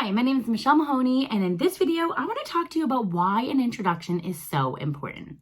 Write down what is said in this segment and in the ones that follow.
Hi, my name is Michelle Mahoney, and in this video, I want to talk to you about why an introduction is so important.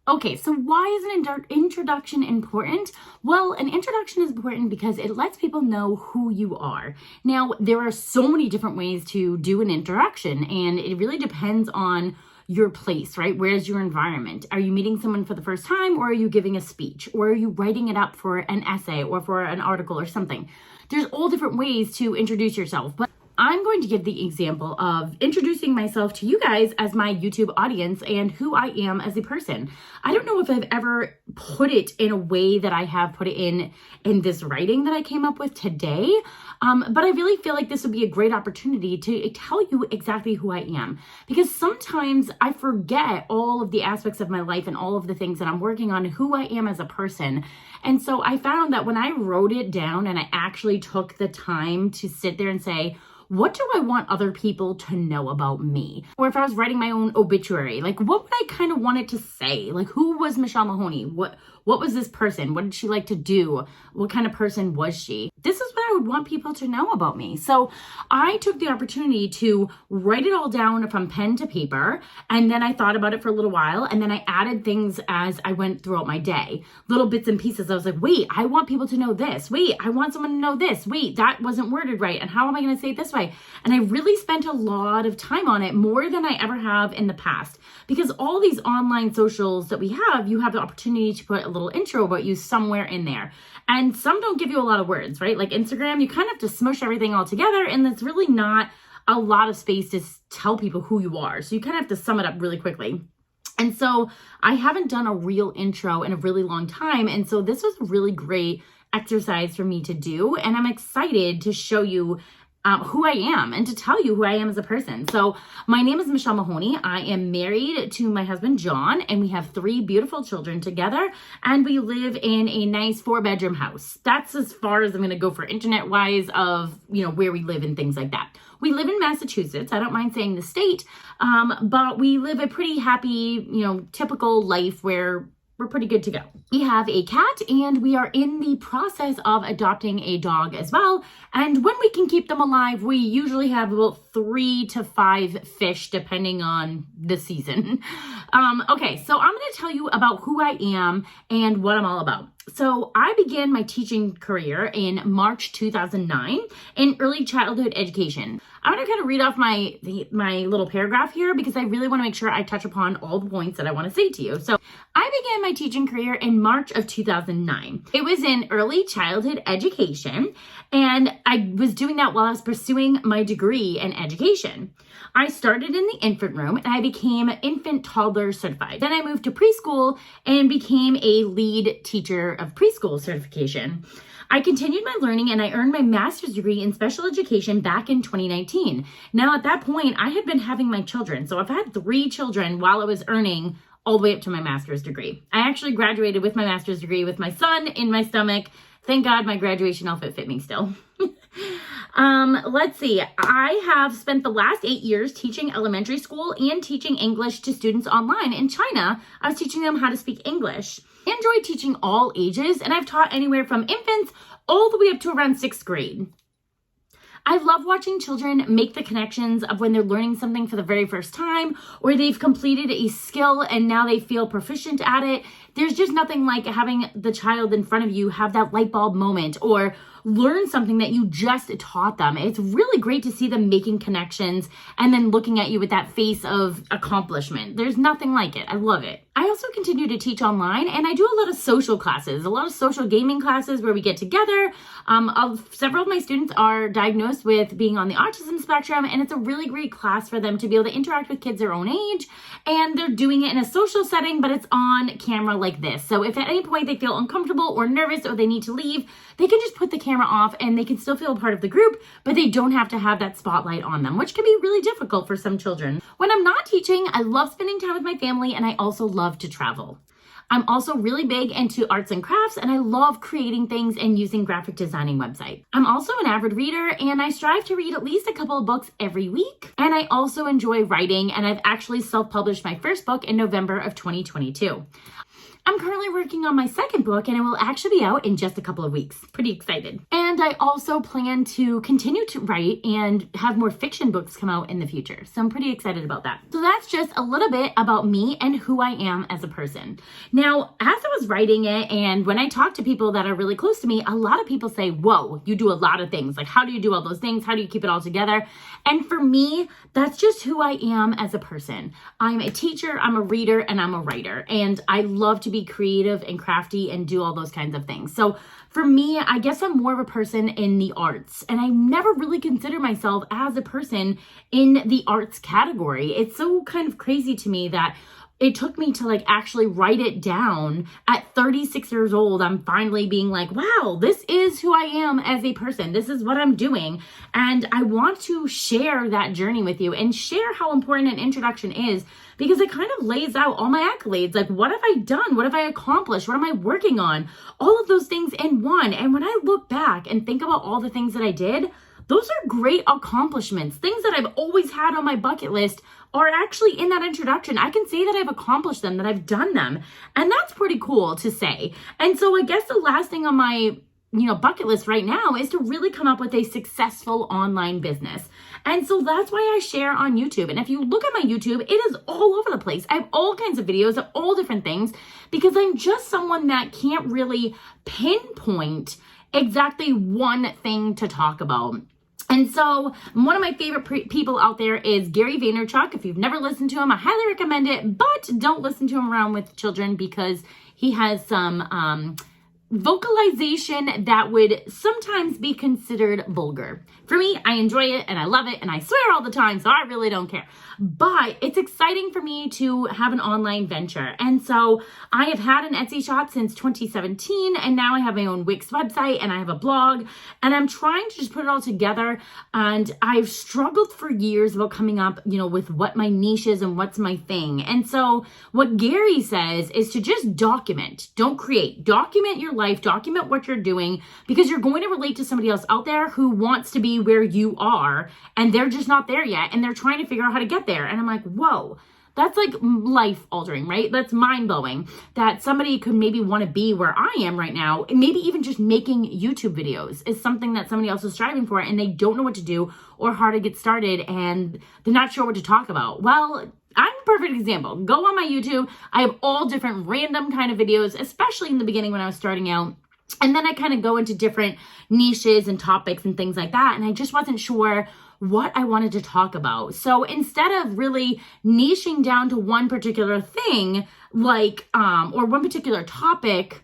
Okay, so why is an introduction important? Well, an introduction is important because it lets people know who you are. Now, there are so many different ways to do an introduction, and it really depends on your place, right? Where's your environment? Are you meeting someone for the first time, or are you giving a speech, or are you writing it up for an essay or for an article or something? There's all different ways to introduce yourself, but I'm going to give the example of introducing myself to you guys as my YouTube audience and who I am as a person. I don't know if I've ever put it in a way that I have put it in this writing that I came up with today, but I really feel like this would be a great opportunity to tell you exactly who I am, because sometimes I forget all of the aspects of my life and all of the things that I'm working on, who I am as a person. And so I found that when I wrote it down and I actually took the time to sit there and say, what do I want other people to know about me? Or if I was writing my own obituary, like what would I kind of want it to say? Like, who was Michelle Mahoney? What was this person? What did she like to do? What kind of person was she? This is what I would want people to know about me. So I took the opportunity to write it all down from pen to paper. And then I thought about it for a little while. And then I added things as I went throughout my day, little bits and pieces. I was like, wait, I want people to know this. Wait, I want someone to know this. Wait, that wasn't worded right. And how am I going to say it this way? And I really spent a lot of time on it, more than I ever have in the past, because all these online socials that we have, you have the opportunity to put a little intro about you somewhere in there. And some don't give you a lot of words, right? Like Instagram, you kind of have to smush everything all together, and it's really not a lot of space to tell people who you are. So you kind of have to sum it up really quickly. And so I haven't done a real intro in a really long time. And so this was a really great exercise for me to do. And I'm excited to show you who I am and to tell you who I am as a person. So my name is Michelle Mahoney. I am married to my husband, John, and we have 3 beautiful children together, and we live in a nice 4-bedroom house. That's as far as I'm going to go for internet wise of, where we live and things like that. We live in Massachusetts. I don't mind saying the state, but we live a pretty happy, typical life where we're pretty good to go. We have a cat, and we are in the process of adopting a dog as well. And when we can keep them alive, we usually have about 3 to 5 fish, depending on the season. Okay, so I'm going to tell you about who I am and what I'm all about. So I began my teaching career in March 2009 in early childhood education. I'm going to kind of read off my little paragraph here because I really want to make sure I touch upon all the points that I want to say to you. So I began my teaching career in March of 2009. It was in early childhood education, and I was doing that while I was pursuing my degree in education. I started in the infant room, and I became infant toddler certified. Then I moved to preschool and became a lead teacher of preschool certification. I continued my learning, and I earned my master's degree in special education back in 2019. Now, at that point, I had been having my children. So I've had 3 children while I was earning all the way up to my master's degree. I actually graduated with my master's degree with my son in my stomach. Thank God my graduation outfit fit me still. Let's see. I have spent the last 8 years teaching elementary school and teaching English to students online in China. I was teaching them how to speak English. I enjoy teaching all ages, and I've taught anywhere from infants all the way up to around 6th grade. I love watching children make the connections of when they're learning something for the very first time, or they've completed a skill and now they feel proficient at it. There's just nothing like having the child in front of you have that light bulb moment or learn something that you just taught them. It's really great to see them making connections and then looking at you with that face of accomplishment. There's nothing like it. I love it. I also continue to teach online, and I do a lot of social classes, a lot of social gaming classes where we get together. Several of my students are diagnosed with being on the autism spectrum, and it's a really great class for them to be able to interact with kids their own age, and they're doing it in a social setting, but it's on camera like this. So if at any point they feel uncomfortable or nervous or they need to leave, they can just put the camera off and they can still feel a part of the group, but they don't have to have that spotlight on them, which can be really difficult for some children. When I'm not teaching, I love spending time with my family, and I also love to travel. I'm also really big into arts and crafts, and I love creating things and using graphic designing websites. I'm also an avid reader, and I strive to read at least a couple of books every week. And I also enjoy writing, and I've actually self-published my first book in November of 2022. I'm currently working on my second book, and it will actually be out in just a couple of weeks. Pretty excited. And I also plan to continue to write and have more fiction books come out in the future. So I'm pretty excited about that. So that's just a little bit about me and who I am as a person. Now, as I was writing it, and when I talk to people that are really close to me, a lot of people say, whoa, you do a lot of things. Like, how do you do all those things? How do you keep it all together? And for me, that's just who I am as a person. I'm a teacher, I'm a reader, and I'm a writer. And I love to be creative and crafty and do all those kinds of things. So for me, I guess I'm more of a person in the arts, and I never really consider myself as a person in the arts category. It's so kind of crazy to me that it took me to actually write it down at 36 years old. I'm finally being like, wow, this is who I am as a person. This is what I'm doing. And I want to share that journey with you and share how important an introduction is, because it kind of lays out all my accolades. Like, what have I done? What have I accomplished? What am I working on? All of those things in one. And when I look back and think about all the things that I did, those are great accomplishments. Things that I've always had on my bucket list are actually in that introduction. I can say that I've accomplished them, that I've done them. And that's pretty cool to say. And so I guess the last thing on my bucket list right now is to really come up with a successful online business. And so that's why I share on YouTube. And if you look at my YouTube, it is all over the place. I have all kinds of videos of all different things, because I'm just someone that can't really pinpoint exactly one thing to talk about. And so one of my favorite people out there is Gary Vaynerchuk. If you've never listened to him, I highly recommend it, but don't listen to him around with children, because he has some vocalization that would sometimes be considered vulgar. For me, I enjoy it and I love it and I swear all the time, so I really don't care. But it's exciting for me to have an online venture. And so I have had an Etsy shop since 2017, and now I have my own Wix website and I have a blog, and I'm trying to just put it all together. And I've struggled for years about coming up, with what my niche is and what's my thing. And so what Gary says is to just document, don't create, document your life, document what you're doing, because you're going to relate to somebody else out there who wants to be where you are, and they're just not there yet, and they're trying to figure out how to get there. And I'm like, whoa, that's life altering, right? That's mind blowing that somebody could maybe want to be where I am right now. Maybe even just making YouTube videos is something that somebody else is striving for, and they don't know what to do or how to get started, and they're not sure what to talk about. Well, I'm a perfect example. Go on my YouTube. I have all different random kind of videos, especially in the beginning when I was starting out. And then I kind of go into different niches and topics and things like that. And I just wasn't sure what I wanted to talk about. So instead of really niching down to one particular thing, or one particular topic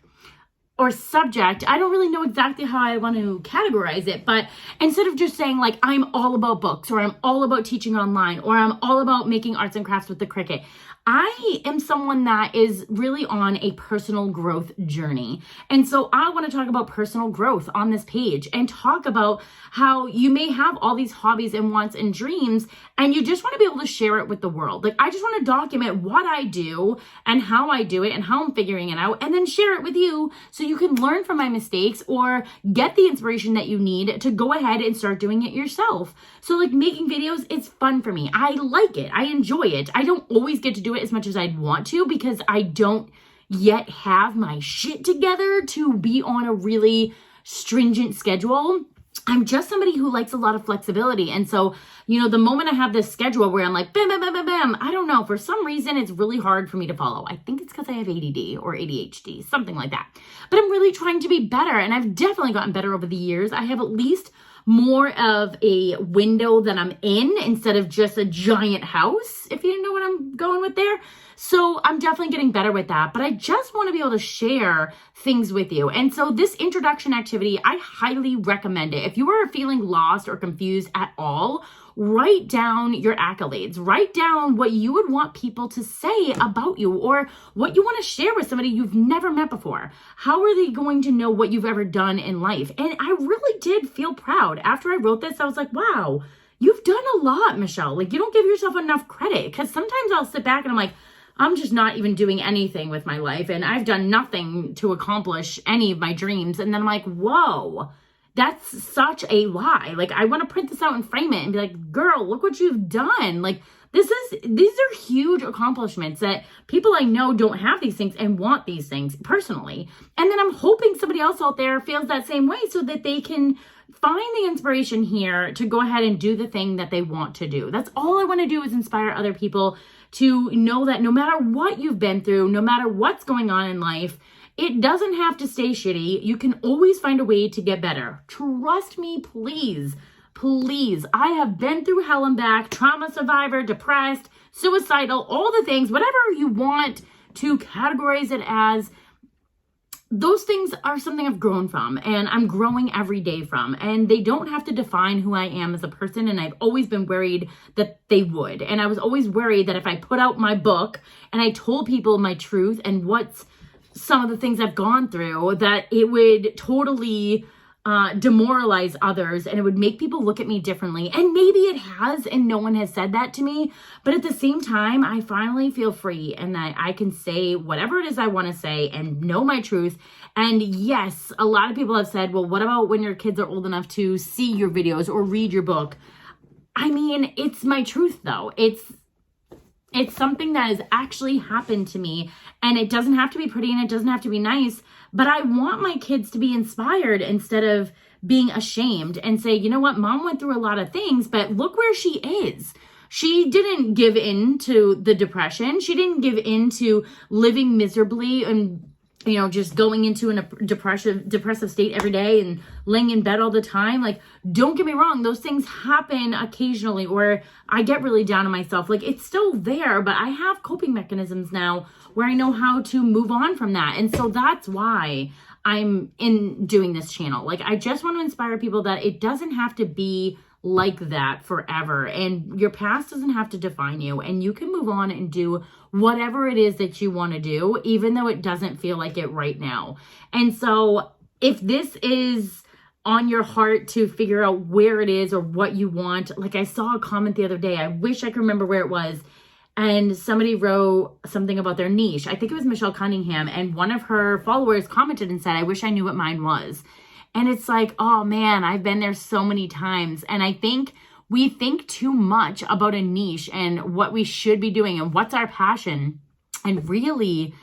or subject, I don't really know exactly how I want to categorize it, but instead of just saying I'm all about books, or I'm all about teaching online, or I'm all about making arts and crafts with the Cricut, I am someone that is really on a personal growth journey. And so I want to talk about personal growth on this page and talk about how you may have all these hobbies and wants and dreams, and you just want to be able to share it with the world. I just want to document what I do and how I do it and how I'm figuring it out, and then share it with you so you can learn from my mistakes or get the inspiration that you need to go ahead and start doing it yourself. So making videos, it's fun for me. I like it. I enjoy it. I don't always get to do it as much as I'd want to, because I don't yet have my shit together to be on a really stringent schedule. I'm just somebody who likes a lot of flexibility. And so, the moment I have this schedule where I'm like, bam, bam, bam, bam, bam, I don't know, for some reason, it's really hard for me to follow. I think it's because I have ADD or ADHD, something like that. But I'm really trying to be better. And I've definitely gotten better over the years. I have at least more of a window that I'm in instead of just a giant house, if you know what I'm going with there. So I'm definitely getting better with that, but I just want to be able to share things with you. And so this introduction activity, I highly recommend it. If you are feeling lost or confused at all, write down your accolades. Write down what you would want people to say about you, or what you want to share with somebody you've never met before. How are they going to know what you've ever done in life? And I really did feel proud. After I wrote this, I was like, wow, you've done a lot, Michelle. You don't give yourself enough credit, because sometimes I'll sit back and I'm like, I'm just not even doing anything with my life, and I've done nothing to accomplish any of my dreams. And then I'm like, whoa, that's such a lie. Like, I want to print this out and frame it and be like, girl, look what you've done. Like, these are huge accomplishments that people I know don't have these things and want these things personally. And then I'm hoping somebody else out there feels that same way so that they can find the inspiration here to go ahead and do the thing that they want to do. That's all I want to do, is inspire other people to know that no matter what you've been through, no matter what's going on in life, it doesn't have to stay shitty. You can always find a way to get better. Trust me, please. Please. I have been through hell and back, trauma survivor, depressed, suicidal, all the things, whatever you want to categorize it as. Those things are something I've grown from, and I'm growing every day from, and they don't have to define who I am as a person. And I've always been worried that they would. And I was always worried that if I put out my book and I told people my truth and what's some of the things I've gone through, that it would totally demoralize others, and it would make people look at me differently. And maybe it has, and no one has said that to me. But at the same time, I finally feel free, and that I can say whatever it is I want to say and know my truth. And yes, a lot of people have said, well, what about when your kids are old enough to see your videos or read your book? I mean, it's my truth though. It's something that has actually happened to me, and it doesn't have to be pretty and it doesn't have to be nice, but I want my kids to be inspired instead of being ashamed and say, you know what, mom went through a lot of things, but look where she is. She didn't give in to the depression. She didn't give in to living miserably and, you know, just going into a depressive state every day and laying in bed all the time. Like, don't get me wrong, those things happen occasionally, or I get really down on myself. Like, it's still there, but I have coping mechanisms now where I know how to move on from that. And so that's why I'm in doing this channel. Like, I just want to inspire people that it doesn't have to be like that forever, and your past doesn't have to define you, and you can move on and do whatever it is that you want to do, even though it doesn't feel like it right now. And so if this is on your heart to figure out where it is or what you want, like I saw a comment the other day, I wish I could remember where it was, and somebody wrote something about their niche. I think it was Michelle Cunningham, and one of her followers commented and said, I wish I knew what mine was. And it's like, oh man, I've been there so many times. And I think we think too much about a niche and what we should be doing and what's our passion. And really,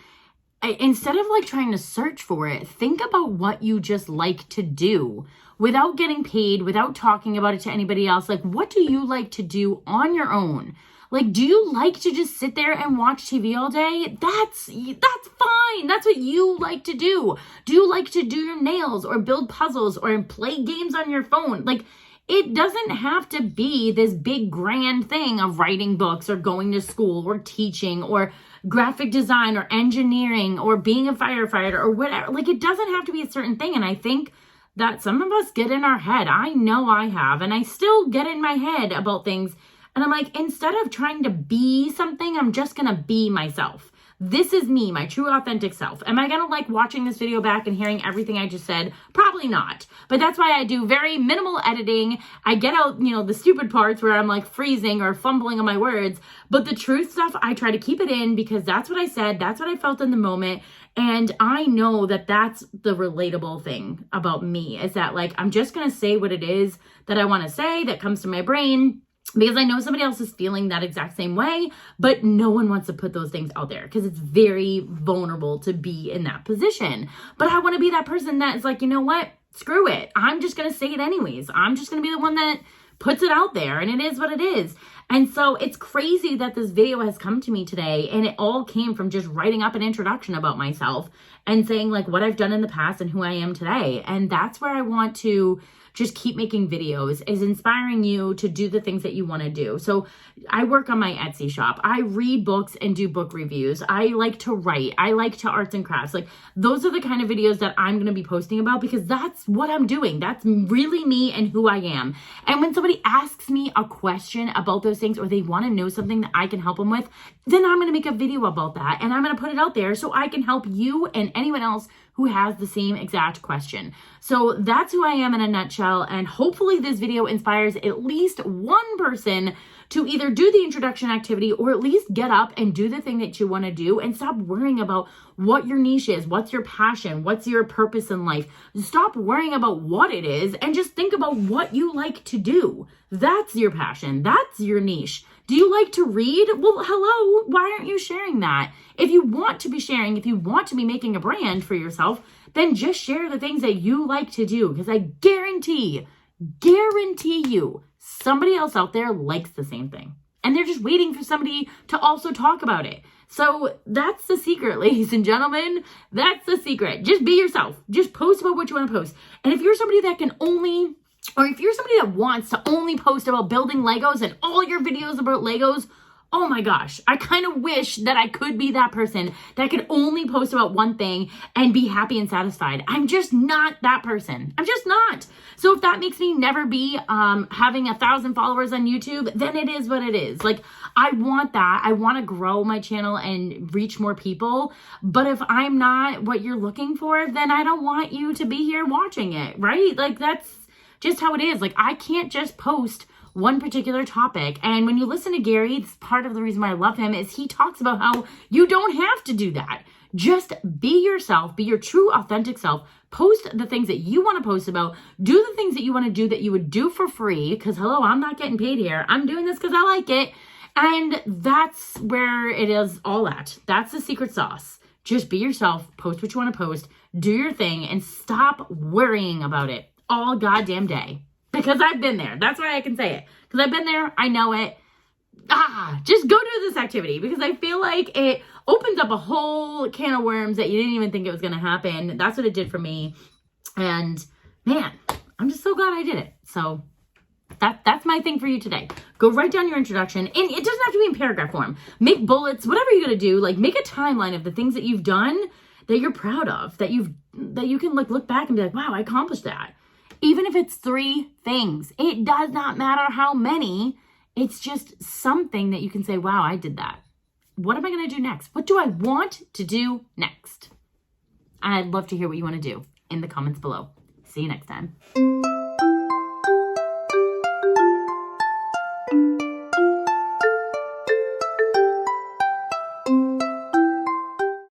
instead of like trying to search for it, think about what you just like to do without getting paid, without talking about it to anybody else. Like, what do you like to do on your own? Like, do you like to just sit there and watch TV all day? That's fine. That's what you like to do. Do you like to do your nails or build puzzles or play games on your phone? Like, it doesn't have to be this big grand thing of writing books or going to school or teaching or graphic design or engineering or being a firefighter or whatever. Like, it doesn't have to be a certain thing. And I think that some of us get in our head. I know I have, and I still get in my head about things. And I'm like, instead of trying to be something, I'm just going to be myself. This is me, my true authentic self. Am I going to like watching this video back and hearing everything I just said? Probably not. But that's why I do very minimal editing. I get out, you know, the stupid parts where I'm like freezing or fumbling on my words. But the truth stuff, I try to keep it in because that's what I said. That's what I felt in the moment. And I know that that's the relatable thing about me, is that like, I'm just going to say what it is that I want to say that comes to my brain. Because I know somebody else is feeling that exact same way, but no one wants to put those things out there because it's very vulnerable to be in that position. But I want to be that person that is like, you know what? Screw it. I'm just going to say it anyways. I'm just going to be the one that puts it out there, and it is what it is. And so it's crazy that this video has come to me today, and it all came from just writing up an introduction about myself and saying like what I've done in the past and who I am today. And that's where I want to just keep making videos, is inspiring you to do the things that you want to do. So I work on my Etsy shop. I read books and do book reviews. I like to write. I like to arts and crafts. Like, those are the kind of videos that I'm going to be posting about because that's what I'm doing. That's really me and who I am. And when somebody asks me a question about those things, or they want to know something that I can help them with, then I'm going to make a video about that, and I'm going to put it out there so I can help you and anyone else who has the same exact question. So that's who I am in a nutshell. And hopefully this video inspires at least one person to either do the introduction activity or at least get up and do the thing that you want to do and stop worrying about what your niche is, what's your passion, what's your purpose in life. Stop worrying about what it is and just think about what you like to do. That's your passion. That's your niche. Do you like to read? Well, hello, why aren't you sharing that? If you want to be sharing, if you want to be making a brand for yourself, then just share the things that you like to do, because I guarantee you, somebody else out there likes the same thing. And they're just waiting for somebody to also talk about it. So that's the secret, ladies and gentlemen. That's the secret. Just be yourself. Just post about what you want to post. And if you're somebody that can only, or if you're somebody that wants to only post about building Legos and all your videos about Legos, oh my gosh, I kind of wish that I could be that person that could only post about one thing and be happy and satisfied. I'm just not that person. I'm just not. So if that makes me never be having 1,000 followers on YouTube, then it is what it is. Like, I want that. I want to grow my channel and reach more people. But if I'm not what you're looking for, then I don't want you to be here watching it, right? Like, that's just how it is. Like, I can't just post one particular topic. And when you listen to Gary, it's part of the reason why I love him, is he talks about how you don't have to do that. Just be yourself, be your true authentic self, post the things that you want to post about, do the things that you want to do that you would do for free, because hello, I'm not getting paid here. I'm doing this because I like it. And that's where it is all at. That's the secret sauce. Just be yourself, post what you want to post, do your thing, and stop worrying about it all goddamn day. Because I've been there. That's why I can say it. Because I've been there. I know it. Just go do this activity, because I feel like it opens up a whole can of worms that you didn't even think it was going to happen. That's what it did for me. And man, I'm just so glad I did it. So that's my thing for you today. Go write down your introduction, and it doesn't have to be in paragraph form. Make bullets, whatever you're going to do. Like, make a timeline of the things that you've done that you're proud of, that you can look back and be like, wow, I accomplished that. Even if it's 3 things, it does not matter how many. It's just something that you can say, wow, I did that. What am I going to do next? What do I want to do next? I'd love to hear what you want to do in the comments below. See you next time.